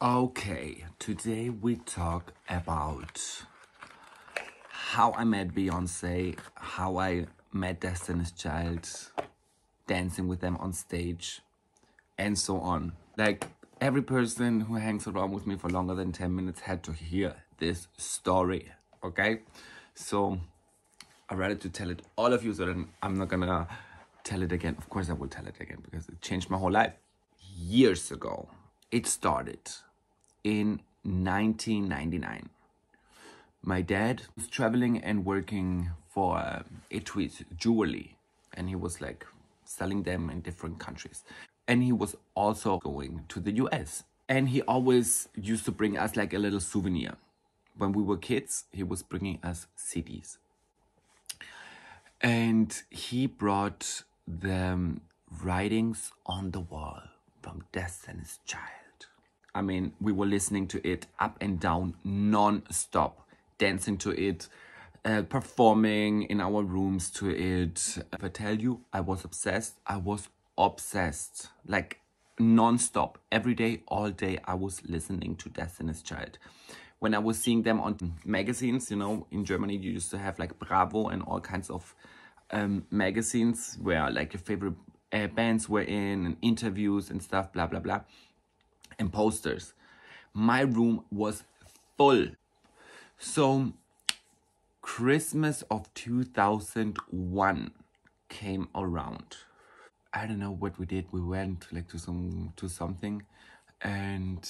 Okay, today we talk about how I met Beyonce, how I met Destiny's Child, dancing with them on stage, and so on. Like, every person who hangs around with me for longer than 10 minutes had to hear this story, okay? So, I rather to tell it all of you so that I'm not gonna tell it again. Of course I will tell it again because it changed my whole life. Years ago, it started in 1999. My dad was traveling and working for Etwies Jewelry, and he was like selling them in different countries. And he was also going to the US. And he always used to bring us like a little souvenir. When we were kids, he was bringing us CDs. And he brought the writings on the wall from Destiny's Child. I mean, we were listening to it up and down, non-stop, dancing to it, performing in our rooms to it. If I tell you, I was obsessed, like non-stop, every day, all day, I was listening to Destiny's Child. When I was seeing them on magazines, you know, in Germany, you used to have like Bravo and all kinds of magazines where like your favorite bands were in, and interviews and stuff, blah, blah, blah. And posters. My room was full. So Christmas of 2001 came around. I don't know what we did. We went like to something, and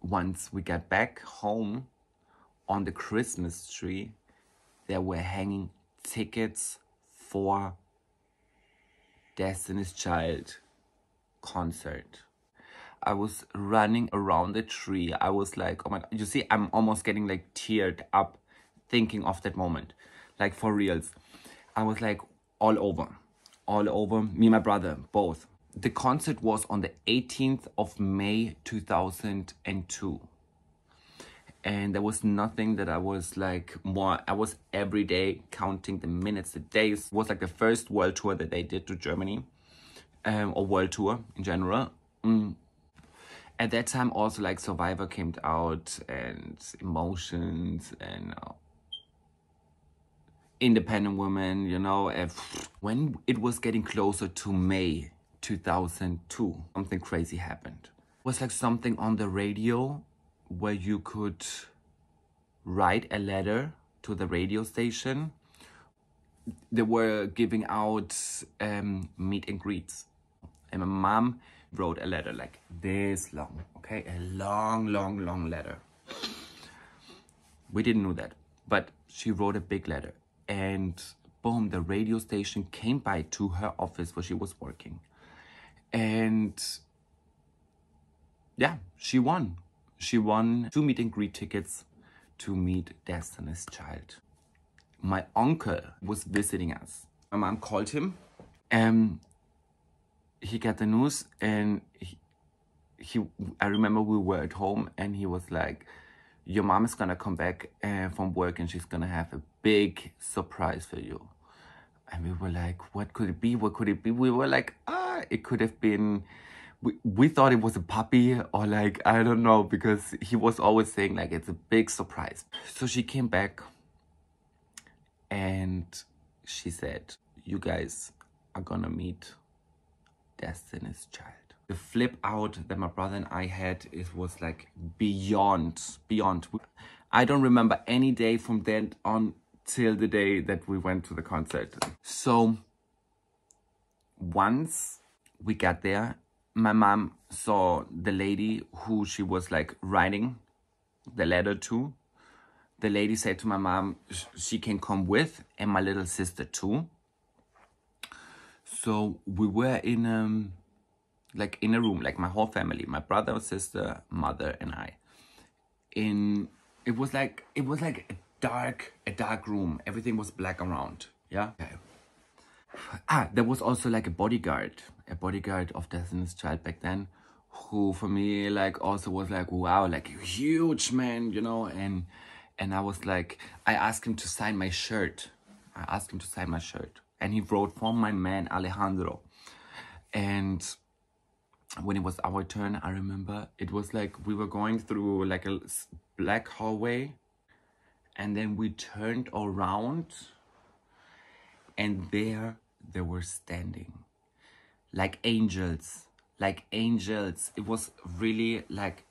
once we got back home, on the Christmas tree there were hanging tickets for Destiny's Child concert. I was running around the tree. I was like, oh my God. You see, I'm almost getting like teared up thinking of that moment. Like for reals. I was like all over. Me and my brother, both. The concert was on the 18th of May, 2002. And there was nothing that I was like more. I was every day counting the minutes, the days. It was like the first world tour that they did to Germany. Or world tour in general. At that time also like Survivor came out, and Emotions, and Independent Women, you know. When it was getting closer to May 2002, something crazy happened. It was like something on the radio where you could write a letter to the radio station. They were giving out meet and greets. And my mom wrote a letter like this long, okay? A long letter. We didn't know that, but she wrote a big letter. And boom, the radio station came by to her office where she was working. And yeah, she won. She won 2 meet and greet tickets to meet Destiny's Child. My uncle was visiting us. My mom called him. He got the news, and I remember we were at home, and he was like, your mom is gonna come back from work, and she's gonna have a big surprise for you. And we were like, what could it be? What could it be? We were like, it could have been, we thought it was a puppy, or like, I don't know, because he was always saying like, it's a big surprise. So she came back, and she said, you guys are gonna meet Destiny's Child. The flip out that my brother and I had, it was like beyond. I don't remember any day from then on till the day that we went to the concert. So once we got there, my mom saw the lady who she was like writing the letter to. The lady said to my mom, she can come with, and my little sister too. So we were in a room, like my whole family, my brother, sister, mother, and I. It was like a dark room. Everything was black around. Yeah. Okay. There was also like a bodyguard of Destiny's Child back then, who for me like also was like, wow, like a huge man, you know. And I was like, I asked him to sign my shirt. And he wrote, for my man Alejandro. And when it was our turn, I remember it was like we were going through like a black hallway, and then we turned around, and there they were standing like angels, like angels. It was really like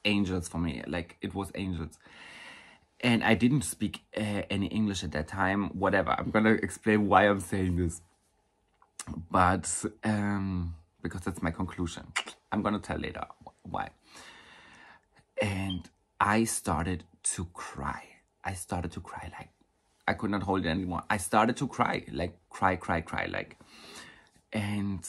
angels for me, like it was angels. And I didn't speak any English at that time. Whatever, I'm gonna explain why I'm saying this, but because that's my conclusion. I'm gonna tell later why. And I started to cry. I started to cry, like I could not hold it anymore. I started to cry, like cry, like. And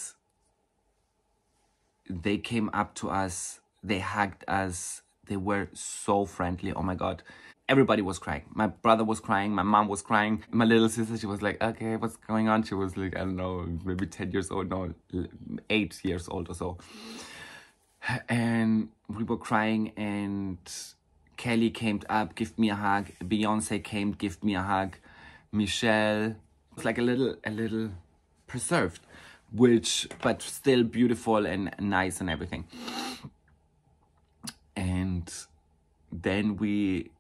they came up to us, they hugged us, they were so friendly. Oh my God. Everybody was crying. My brother was crying, my mom was crying. My little sister, she was like, okay, what's going on? She was like, I don't know, maybe 10 years old, no, 8 years old or so. And we were crying, and Kelly came up, give me a hug. Beyonce came, give me a hug. Michelle. It was like a little preserved, but still beautiful and nice and everything. And then we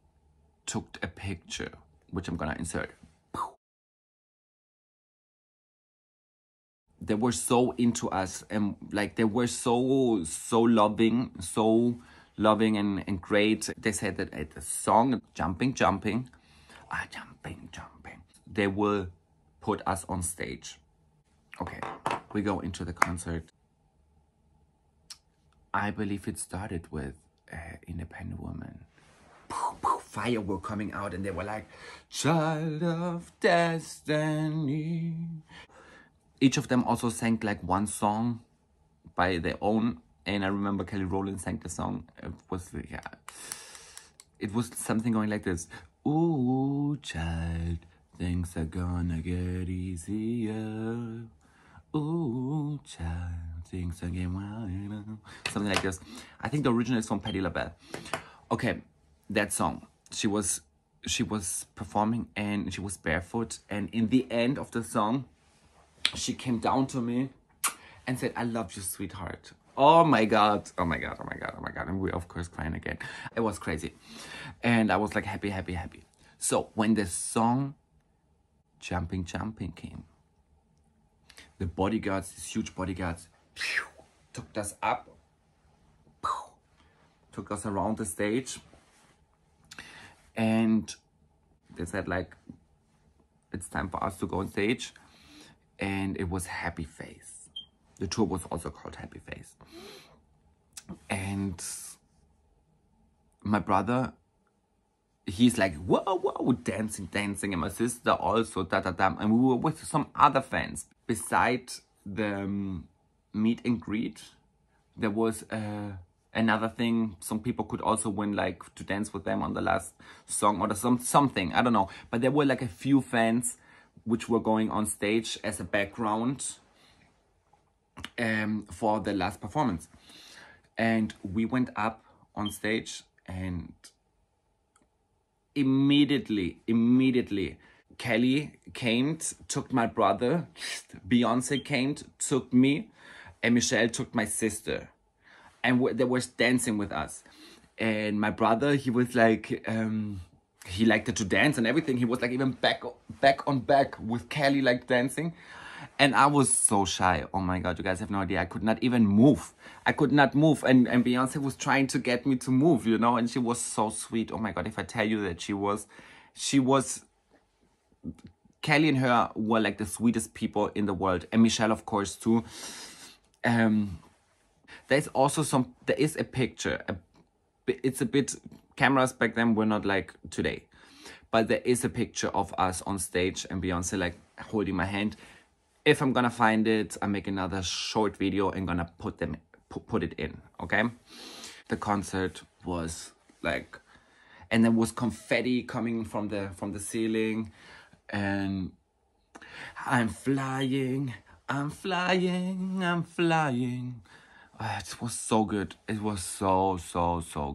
took a picture, which I'm gonna insert. They were so into us, and like they were so loving, and great. They said that at the song jumping, jumping, they will put us on stage. Okay, we go into the concert. I believe it started with Independent Woman. Fire were coming out, and they were like, child of destiny. Each of them also sang like one song by their own. And I remember Kelly Rowland sang the song. It was something going like this. Ooh, child, things are gonna get easier. Ooh, child, things are getting wilder. Something like this. I think the original is from Patti LaBelle. Okay, that song. She was performing, and she was barefoot. And in the end of the song, she came down to me and said, I love you, sweetheart. Oh my God. And we, of course, crying again. It was crazy. And I was like happy. So when the song Jumping came, the bodyguards, these huge bodyguards, took us up, took us around the stage. And they said like, it's time for us to go on stage. And it was Happy Face. The tour was also called Happy Face. And my brother, he's like, whoa, dancing. And my sister also, And we were with some other fans. Beside the meet and greet, there was another thing. Some people could also win, like, to dance with them on the last song or something. I don't know. But there were like a few fans which were going on stage as a background for the last performance. And we went up on stage, and immediately, Kelly came, took my brother, Beyonce came, took me, and Michelle took my sister. And they were dancing with us. And my brother, he was like, he liked to dance and everything. He was like even back with Kelly, like dancing. And I was so shy. Oh my God, you guys have no idea. I could not even move. I could not move. And Beyonce was trying to get me to move, you know. And she was so sweet. Oh my God, if I tell you that she was, Kelly and her were like the sweetest people in the world. And Michelle, of course, too. There is a picture. It's a bit, cameras back then were not like today. But there is a picture of us on stage and Beyonce like holding my hand. If I'm gonna find it, I'll make another short video and gonna put it in, okay? The concert was like, and there was confetti coming from the ceiling, and I'm flying. It was so good. It was so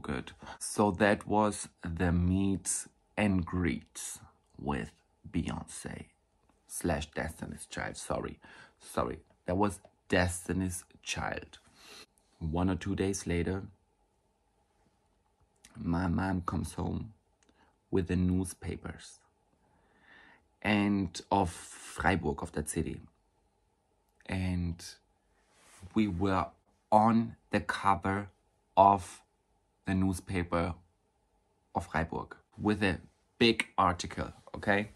good. So that was the meet and greet with Beyonce / Destiny's Child. Sorry. That was Destiny's Child. 1 or 2 days later, my mom comes home with the newspapers and of Freiburg, of that city. And we were on the cover of the newspaper of Freiburg with a big article, okay?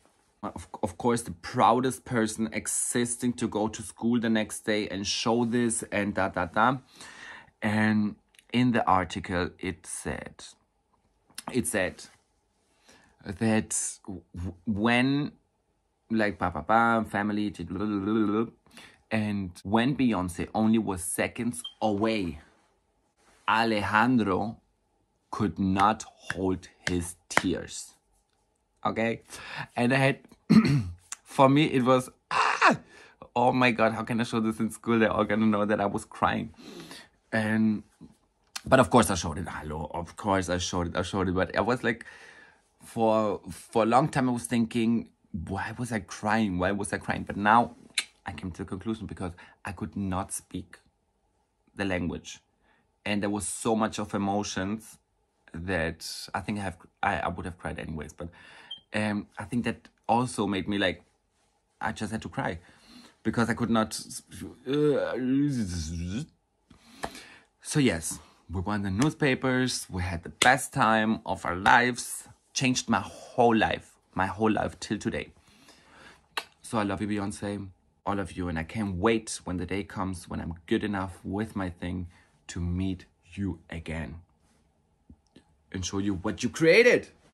Of course, the proudest person existing to go to school the next day and show this and da. And in the article, it said that when, like, family, and when Beyonce only was seconds away, Alejandro could not hold his tears. Okay? And I had, for me, it was, oh my God, how can I show this in school? They're all gonna know that I was crying. But of course I showed it. Hello, of course I showed it. But I was like, for a long time I was thinking, why was I crying? But now I came to the conclusion because I could not speak the language. And there was so much of emotions that I think I would have cried anyways. But I think that also made me like, I just had to cry because I could not. So yes, we won the newspapers. We had the best time of our lives. Changed my whole life till today. So I love you, Beyonce, all of you. And I can't wait when the day comes when I'm good enough with my thing to meet you again and show you what you created.